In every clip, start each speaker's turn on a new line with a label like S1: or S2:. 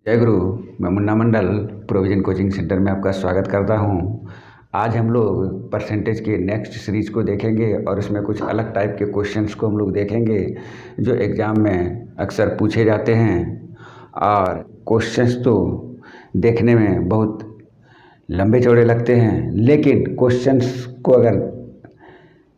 S1: जय गुरु। मैं मुन्ना मंडल provision coaching centre में आपका स्वागत करता हूं। आज हम लोग परसेंटेज के नेक्स्ट सीरीज को देखेंगे और इसमें कुछ अलग टाइप के क्वेश्चंस को हम लोग देखेंगे जो एग्ज़ाम में अक्सर पूछे जाते हैं। और क्वेश्चंस तो देखने में बहुत लंबे चौड़े लगते हैं, लेकिन क्वेश्चंस को अगर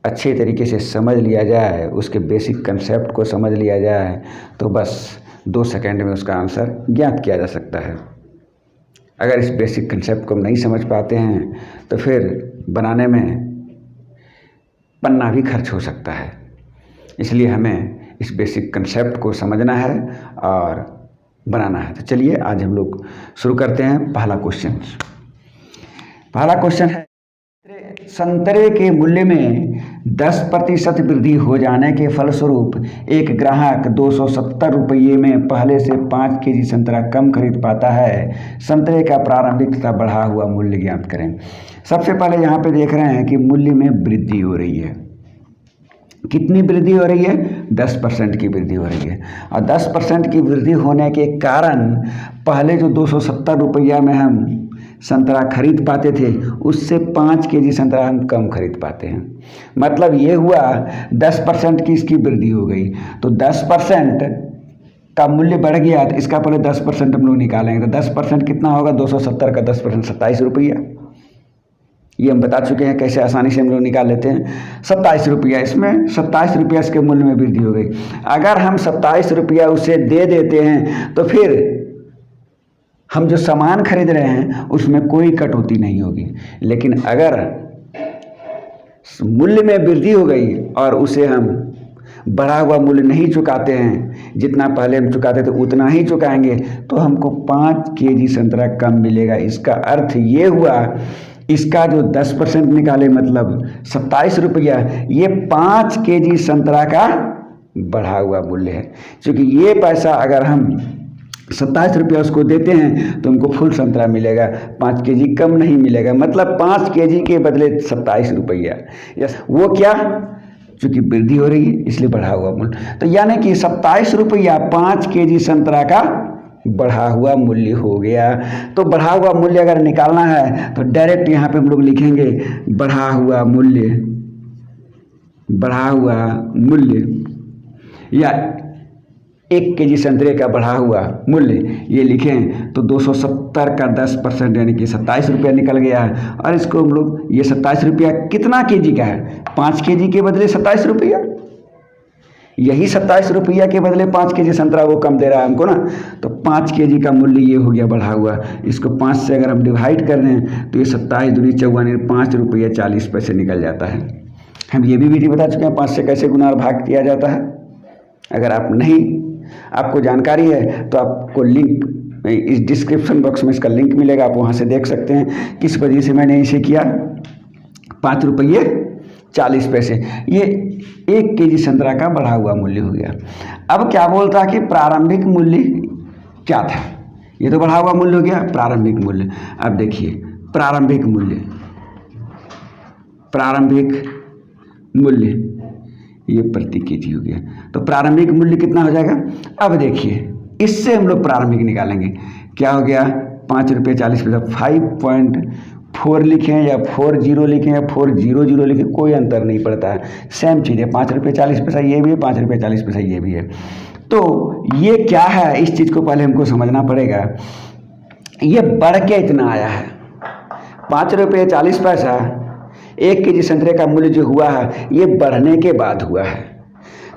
S1: अच्छे तरीके से समझ लिया जाए, उसके बेसिक कंसेप्ट को समझ लिया जाए तो बस 2 सेकंड में उसका आंसर ज्ञात किया जा सकता है। अगर इस बेसिक कंसेप्ट को हम नहीं समझ पाते हैं तो फिर बनाने में पन्ना भी खर्च हो सकता है। इसलिए हमें इस बेसिक कंसेप्ट को समझना है और बनाना है। तो चलिए आज हम लोग शुरू करते हैं। पहला क्वेश्चन है, संतरे के मूल्य में 10% वृद्धि हो जाने के फलस्वरूप एक ग्राहक 270 रुपये में पहले से 5 केजी संतरा कम खरीद पाता है। संतरे का प्रारंभिक तथा बढ़ा हुआ मूल्य ज्ञात करें। सबसे पहले यहाँ पे देख रहे हैं कि मूल्य में वृद्धि हो रही है। कितनी वृद्धि हो रही है? 10% की वृद्धि हो रही है। और 10% की वृद्धि होने के कारण पहले जो 270 रुपया में हम संतरा खरीद पाते थे, उससे 5 केजी संतरा हम कम खरीद पाते हैं। मतलब ये हुआ 10% की इसकी वृद्धि हो गई। तो 10% का मूल्य बढ़ गया तो इसका पहले 10% हम लोग निकालेंगे। तो 10% कितना होगा? 270 का 10% 27 रुपया। ये हम बता चुके हैं कैसे आसानी से हम लोग निकाल लेते हैं। 27 रुपया, इसमें 27 रुपया इसके मूल्य में वृद्धि हो गई। अगर हम 27 रुपया उसे दे देते हैं तो फिर हम जो सामान खरीद रहे हैं उसमें कोई कटौती नहीं होगी। लेकिन अगर मूल्य में वृद्धि हो गई और उसे हम बढ़ा हुआ मूल्य नहीं चुकाते हैं, जितना पहले हम चुकाते थे उतना ही चुकाएंगे, तो हमको 5 केजी संतरा कम मिलेगा। इसका अर्थ ये हुआ, इसका जो 10% निकाले मतलब 27 रुपया, ये 5 केजी संतरा का बढ़ा हुआ मूल्य है। क्योंकि ये पैसा अगर हम 27 रुपया उसको देते हैं तो हमको फुल संतरा मिलेगा, 5 केजी कम नहीं मिलेगा। मतलब 5 केजी के बदले 27 रुपया। यस, वो क्या? चूँकि वृद्धि हो रही है इसलिए बढ़ा हुआ मूल्य। तो यानी कि 27 रुपया 5 केजी संतरा का बढ़ा हुआ मूल्य हो गया। तो बढ़ा हुआ मूल्य अगर निकालना है तो डायरेक्ट यहाँ पे हम लोग लिखेंगे बढ़ा हुआ मूल्य या 1 केजी संतरे का बढ़ा हुआ मूल्य ये लिखें तो 270 का 10% यानी कि 27 रुपया निकल गया है। और इसको हम लोग, ये 27 रुपया कितना केजी का है? 5 केजी के बदले 27 रुपया। यही 27 रुपया के बदले 5 केजी संतरा वो कम दे रहा है हमको ना। तो 5 केजी का मूल्य ये हो गया बढ़ा हुआ। इसको 5 से अगर हम डिवाइड कर दें तो ये 27 दूनी 54, 5 रुपया 40 पैसे निकल जाता है। हम ये भी विधि बता चुके हैं 5 से कैसे गुना और भाग किया जाता है। अगर आपको जानकारी है तो आपको लिंक इस डिस्क्रिप्शन बॉक्स में इसका लिंक मिलेगा, आप वहाँ से देख सकते हैं किस वजह से मैंने इसे किया। 5 रुपये 40 पैसे, ये 1 केजी संतरा का बढ़ा हुआ मूल्य हो गया। अब क्या बोलता है कि प्रारंभिक मूल्य क्या था? ये तो बढ़ा हुआ मूल्य हो गया, प्रारंभिक मूल्य। अब देखिए प्रारंभिक मूल्य ये प्रति केजी हो गया। तो प्रारंभिक मूल्य कितना हो जाएगा? अब देखिए इससे हम लोग प्रारंभिक निकालेंगे। क्या हो गया? 5 रुपये 40 पैसा। 5.4 लिखें या 40 लिखें या 400 लिखें, कोई अंतर नहीं पड़ता है, सेम चीज़ है। 5 रुपये 40 पैसा ये भी है, 5 रुपये 40 पैसा ये भी है। तो ये क्या है, इस चीज़ को पहले हमको समझना पड़ेगा। ये बढ़ के इतना आया है। 5 रुपये 40 पैसा 1 केजी संतरे का मूल्य जो हुआ है ये बढ़ने के बाद हुआ है।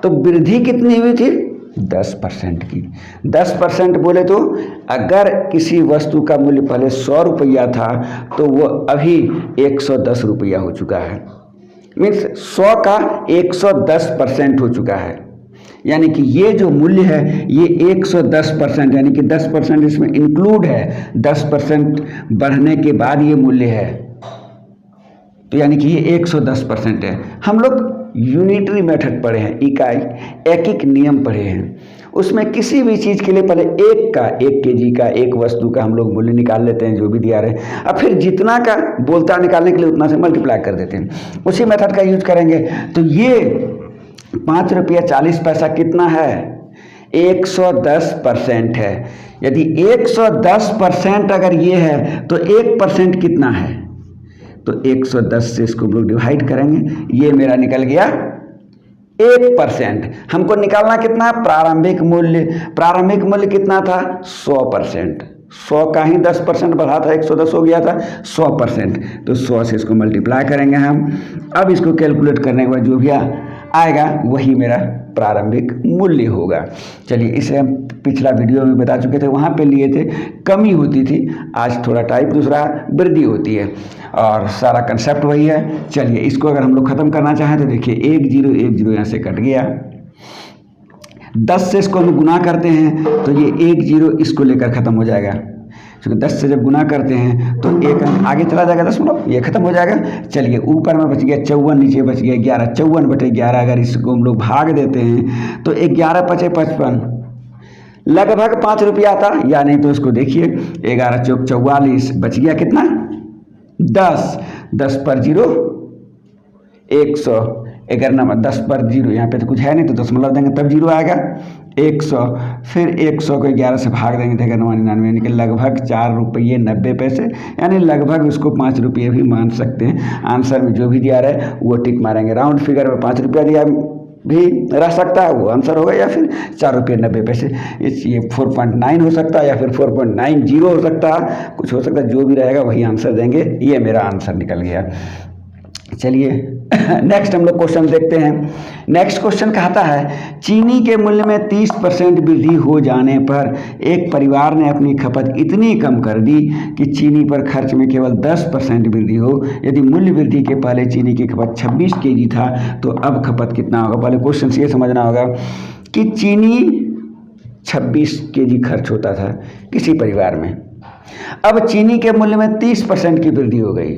S1: तो वृद्धि कितनी हुई थी? 10% की। 10% बोले तो अगर किसी वस्तु का मूल्य पहले 100 रुपया था तो वो अभी 110 रुपया हो चुका है। मीन्स 100 का 110% हो चुका है। यानी कि ये जो मूल्य है ये 110%, यानी कि 10% इसमें इंक्लूड है। 10% बढ़ने के बाद ये मूल्य है, तो यानी कि ये 110% है। हम लोग यूनिटरी मेथड पढ़े हैं, इकाई एकिक नियम पढ़े हैं। उसमें किसी भी चीज़ के लिए पहले 1 केजी का, एक वस्तु का हम लोग मूल्य निकाल लेते हैं जो भी दिया रहे, अब फिर जितना का बोलता निकालने के लिए उतना से मल्टीप्लाई कर देते हैं। उसी मेथड का यूज करेंगे। तो ये 5 रुपया 40 पैसा कितना है? 110% है। यदि 110% अगर ये है तो 1% कितना है? तो 110 से इसको हम लोग डिवाइड करेंगे, ये मेरा निकल गया 1%। हमको निकालना कितना? प्रारंभिक मूल्य। प्रारंभिक मूल्य कितना था? 100%। 100 का ही 10% बढ़ा था, 110 हो गया था, 100%। तो 100 से इसको मल्टीप्लाई करेंगे हम। अब इसको कैलकुलेट करने के बाद जो भी आएगा वही मेरा प्रारंभिक मूल्य होगा। चलिए, इसे हम पिछला वीडियो में बता चुके थे, वहाँ पे लिए थे कमी होती थी, आज थोड़ा टाइप दूसरा वृद्धि होती है और सारा कंसेप्ट वही है। चलिए, इसको अगर हम लोग ख़त्म करना चाहें तो देखिए 1 0 1 0 यहाँ से कट गया। 10 से इसको हम गुना करते हैं तो ये 1 0 इसको लेकर ख़त्म हो जाएगा, क्योंकि 10 से जब गुना करते हैं तो एक अंक आगे चला जाएगा, 10 मतलब ये खत्म हो जाएगा। चलिए, ऊपर में बच गया 54, नीचे बच गया 11। 54/11 अगर इसको हम लोग भाग देते हैं तो 11 × 5 = 55, लगभग 5 रुपया आता। या नहीं तो इसको देखिए 11 × 4 = 44, बच गया कितना? 10। 10 पर 0 100, अगर नंबर 10 पर 0 यहाँ पे तो कुछ है नहीं तो दशमलव देंगे तब 0 आएगा। 100, फिर 100 को 11 से भाग देंगे तो 99 यानी कि लगभग 4 रुपये 90 पैसे, यानी लगभग उसको 5 रुपये भी मान सकते हैं। आंसर में जो भी दिया रहे वो टिक मारेंगे। राउंड फिगर में 5 रुपया दिया भी रह सकता है, वो आंसर होगा, या फिर 4 रुपये 90 पैसे। ये 4.9 हो सकता है या फिर 4.90 हो सकता है, कुछ हो सकता है, जो भी रहेगा वही आंसर देंगे। ये मेरा आंसर निकल गया। चलिए नेक्स्ट हम लोग क्वेश्चन देखते हैं। नेक्स्ट क्वेश्चन कहता है, चीनी के मूल्य में 30% वृद्धि हो जाने पर एक परिवार ने अपनी खपत इतनी कम कर दी कि चीनी पर खर्च में केवल 10% वृद्धि हो। यदि मूल्य वृद्धि के पहले चीनी की खपत 26 kg था तो अब खपत कितना होगा? पहले क्वेश्चन से ये समझना होगा कि चीनी 26 kg खर्च होता था किसी परिवार में, अब चीनी के मूल्य में 30% की वृद्धि हो गई।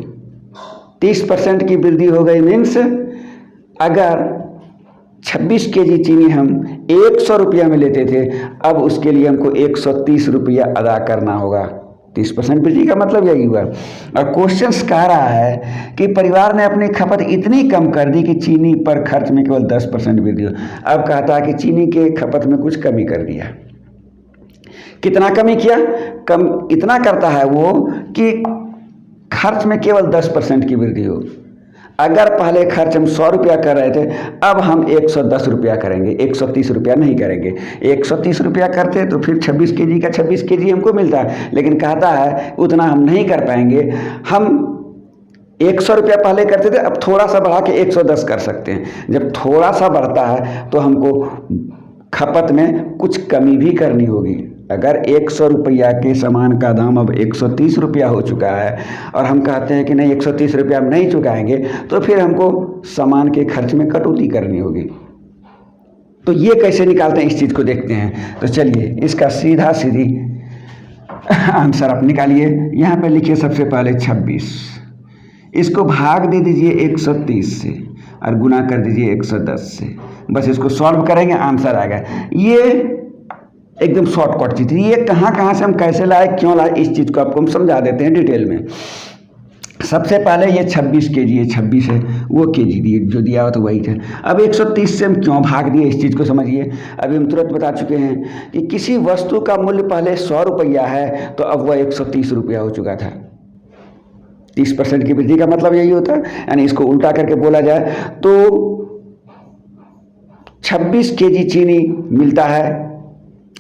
S1: 30% की वृद्धि हो गई मीन्स अगर 26 kg चीनी हम 100 रुपया में लेते थे, अब उसके लिए हमको 130 रुपया अदा करना होगा। 30% वृद्धि का मतलब यही हुआ। और क्वेश्चन कह रहा है कि परिवार ने अपनी खपत इतनी कम कर दी कि चीनी पर खर्च में केवल 10% वृद्धि हो। अब कहता है कि चीनी के खपत में कुछ कमी कर दिया। कितना कमी किया? कम इतना करता है वो कि खर्च में केवल 10% की वृद्धि हो। अगर पहले खर्च हम 100 रुपया कर रहे थे, अब हम 110 रुपया करेंगे, 130 रुपया नहीं करेंगे। 130 रुपया करते तो फिर 26 kg का 26 kg हमको मिलता है, लेकिन कहता है उतना हम नहीं कर पाएंगे। हम 100 रुपया पहले करते थे, अब थोड़ा सा बढ़ा के 110 कर सकते हैं। जब थोड़ा सा बढ़ता है तो हमको खपत में कुछ कमी भी करनी होगी। अगर 100 रुपया के सामान का दाम अब 130 रुपया हो चुका है और हम कहते हैं कि नहीं 130 रुपया हम नहीं चुकाएंगे, तो फिर हमको सामान के खर्च में कटौती करनी होगी। तो ये कैसे निकालते हैं इस चीज़ को देखते हैं। तो चलिए इसका सीधा सीधी आंसर आप निकालिए। यहाँ पे लिखिए सबसे पहले 26, इसको भाग दे दीजिए 130 से और गुना कर दीजिए 110 से। बस इसको सॉल्व करेंगे, आंसर आएगा। ये एकदम शॉर्टकट चीज़ थी। ये कहाँ कहाँ से हम कैसे लाए, क्यों लाए, इस चीज़ को आपको हम समझा देते हैं डिटेल में। सबसे पहले ये 26 kg, ये 26 है, वो kg दिए जो दिया हो तो वही थे। अब 130 से हम क्यों भाग दिए इस चीज़ को समझिए। अभी हम तुरंत बता चुके हैं कि किसी वस्तु का मूल्य पहले 100 रुपया है तो अब वह 130 रुपया हो चुका था। 30% की वृद्धि का मतलब यही होता है। यानी इसको उल्टा करके बोला जाए तो 26 kg चीनी मिलता है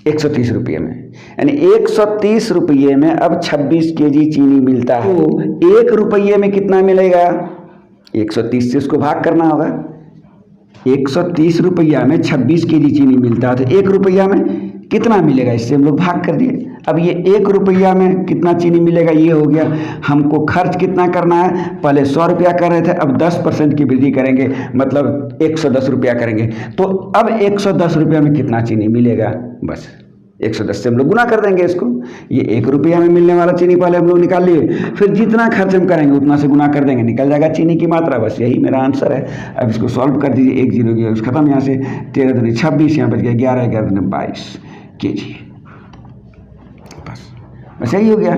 S1: 130 रुपये में, यानी 130 रुपये में अब 26 kg चीनी मिलता है। तो 1 रुपये में कितना मिलेगा? 130 से उसको भाग करना होगा। 130 रुपया में 26 kg चीनी मिलता है तो 1 रुपया में कितना मिलेगा, इससे हम लोग भाग कर दिए। अब ये 1 रुपया में कितना चीनी मिलेगा ये हो गया। हमको खर्च कितना करना है, पहले 100 रुपया कर रहे थे, अब 10% की वृद्धि करेंगे, मतलब 110 रुपया करेंगे। तो अब 110 रुपया में कितना चीनी मिलेगा, बस 110 से हम लोग गुना कर देंगे इसको। ये 1 रुपया में मिलने वाला चीनी पहले हम लोग निकाल लिए, फिर जितना खर्च हम करेंगे उतना से गुना कर देंगे, निकल जाएगा चीनी की मात्रा। बस यही मेरा आंसर है। अब इसको सॉल्व कर दीजिए। 1 0 गया खत्म, यहाँ से 13 दूनी 26, यहाँ बच गया 11 11 दूनी 22 kg। बस यही हो गया,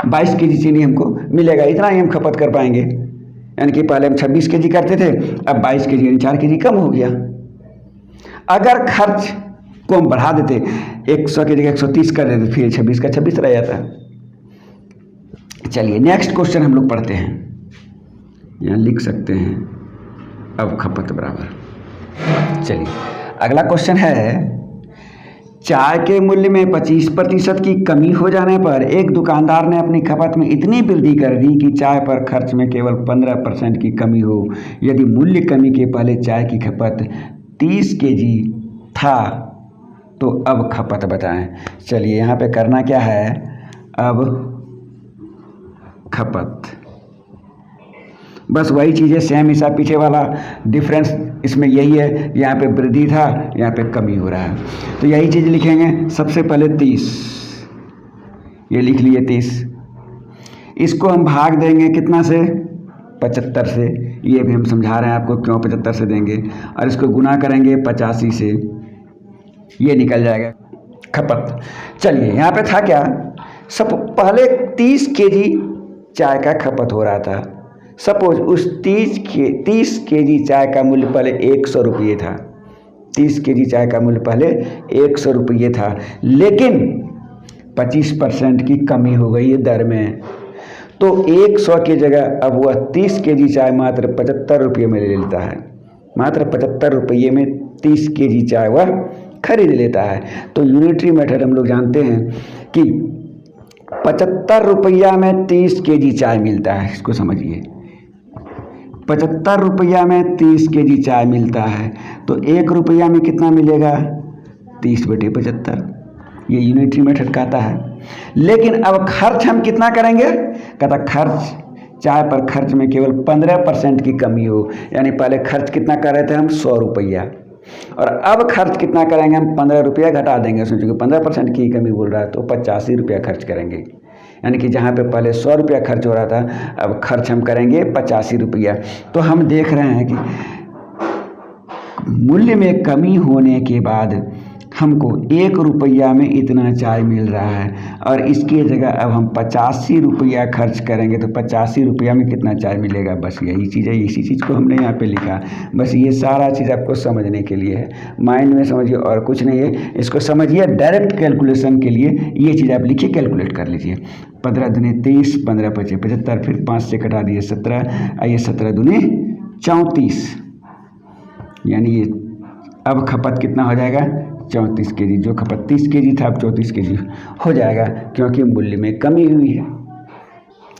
S1: 22 kg चीनी हमको मिलेगा। इतना ही हम खपत कर पाएंगे, यानी कि पहले हम 26 kg करते थे, अब 22 kg यानी 4 kg कम हो गया। अगर खर्च को हम बढ़ा देते, 100 की जगह 130 कर देते, फिर 26 का 26 रह जाता। चलिए नेक्स्ट क्वेश्चन हम लोग पढ़ते हैं। यहाँ लिख सकते हैं अब खपत बराबर। चलिए अगला क्वेश्चन है, चाय के मूल्य में 25% की कमी हो जाने पर एक दुकानदार ने अपनी खपत में इतनी वृद्धि कर दी कि चाय पर खर्च में केवल 15% की कमी हो। यदि मूल्य कमी के पहले चाय की खपत 30 kg था तो अब खपत बताएं। चलिए यहाँ पे करना क्या है, अब खपत बस वही चीज़ें सेम, हिसाब पीछे वाला डिफरेंस इसमें यही है, यहाँ पे वृद्धि था, यहाँ पे कमी हो रहा है। तो यही चीज़ लिखेंगे। सबसे पहले 30, ये लिख लिए 30, इसको हम भाग देंगे कितना से, 75 से। ये भी हम समझा रहे हैं आपको क्यों 75 से देंगे, और इसको गुना करेंगे 85 से, ये निकल जाएगा खपत। चलिए यहाँ पे था क्या, सब पहले 30 kg चाय का खपत हो रहा था। सपोज उस 30 kg चाय का मूल्य पहले 100 रुपये था, 30 kg चाय का मूल्य पहले 100 रुपये था, लेकिन 25% की कमी हो गई है दर में, तो 100 की जगह अब वह 30 kg चाय मात्र 75 रुपये में ले लेता है। मात्र 75 रुपये में 30 kg चाय वह खरीद लेता है। तो यूनिटरी मेथड हम लोग जानते हैं कि 75 रुपया में 30 kg चाय मिलता है। इसको समझिए, 75 रुपया में 30 kg चाय मिलता है, तो 1 रुपया में कितना मिलेगा, 30/75। ये यूनिटरी मेथड कहता है। लेकिन अब खर्च हम कितना करेंगे, कहता खर्च चाय पर खर्च में केवल 15% की कमी हो। यानी पहले खर्च कितना कर रहे थे हम, 100 रुपया, और अब खर्च कितना करेंगे हम, 15 रुपया घटा देंगे। सोचो कि 15% की कमी बोल रहा है तो 85 रुपया खर्च करेंगे। यानी कि जहाँ पे पहले 100 रुपया खर्च हो रहा था, अब खर्च हम करेंगे 85 रुपया। तो हम देख रहे हैं कि मूल्य में कमी होने के बाद हमको 1 रुपया में इतना चाय मिल रहा है, और इसकी जगह अब हम 85 रुपया खर्च करेंगे तो 85 रुपया में कितना चाय मिलेगा। बस यही चीज़ है, इसी चीज़ को हमने यहाँ पे लिखा। बस ये सारा चीज़ आपको समझने के लिए है, माइंड में समझिए और कुछ नहीं है। इसको समझिए डायरेक्ट कैलकुलेशन के लिए ये चीज़ आप लिखिए, कैलकुलेट कर लीजिए। 15 दूनी 30, 15 पचे 75, फिर 5 से कटा दिए 17, आइए 17 दूनी 34, यानी ये अब खपत कितना हो जाएगा, 34 kg। जो खपत 30 kg था अब 34 kg हो जाएगा, क्योंकि मूल्य में कमी हुई है।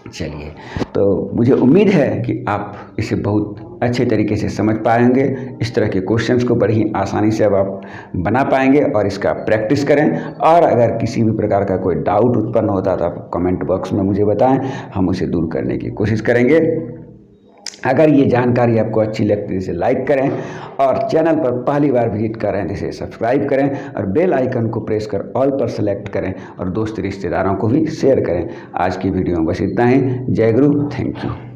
S1: चलिए, तो मुझे उम्मीद है कि आप इसे बहुत अच्छे तरीके से समझ पाएंगे। इस तरह के क्वेश्चंस को बड़ी ही आसानी से अब आप बना पाएंगे, और इसका प्रैक्टिस करें। और अगर किसी भी प्रकार का कोई डाउट उत्पन्न होता है तो आप कमेंट बॉक्स में मुझे बताएं, हम उसे दूर करने की कोशिश करेंगे। अगर ये जानकारी आपको अच्छी लगती है इसे लाइक करें, और चैनल पर पहली बार विजिट कर रहे हैं तो इसे सब्सक्राइब करें, और बेल आइकन को प्रेस कर ऑल पर सेलेक्ट करें, और दोस्त रिश्तेदारों को भी शेयर करें। आज की वीडियो में बस इतना ही। जय गुरु, थैंक यू।